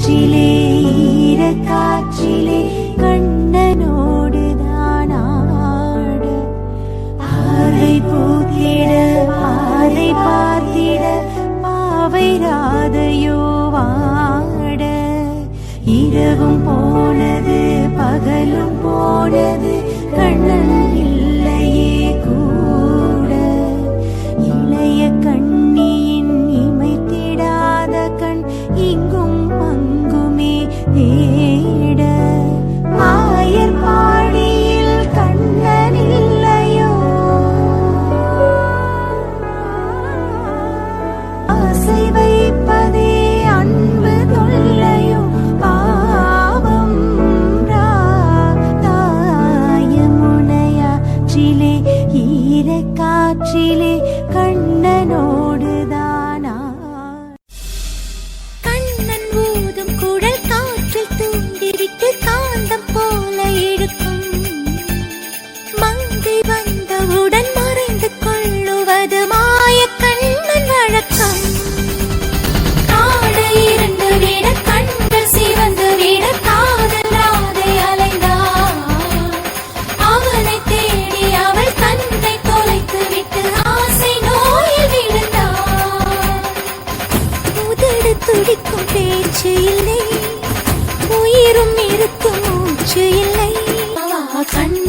காற்றிலே ஈரக்காற்றிலே கண்ணனோடுதான் ஆட ஆரை பூத்திட பாதை பார்த்திட பாவை ராதையோ வாட இரவும் போனது பகலும் போனது கண்ணன் இல்லையே கூட இளைய கண்ணியின் இமைத்திடாத கண் இங்கும் அங்குமே தேட ஆயர் பாடியில் கண்ணன் இல்லையோ ஆசை வைப்பதே அன்பு தொல்லையோ பாவம் தாயமுனையாற்றிலே ஈரக்காற்றிலே கண்ணனோடுதானா கண்ணன் ஊதும் குழல் காற்றில் தூண்டிவிட்டு காந்தம் போல இழுக்கும் மங்கை வந்தவுடன் மறைந்து கொள்ளுவது மாய கண்ணன் வழக்கம் காடு இருந்து விட கண்கள் சிவந்து விட காதல் ராதை அலைந்தார் அவனை தேடி அவள் தன்னை தொலைத்து விட்டு ஆசை நோயில் விழுந்தார் உதடு துடிக்கும் பேச்சு இல்லை உயிரும் இருக்கும் மூச்சு இல்லை கண்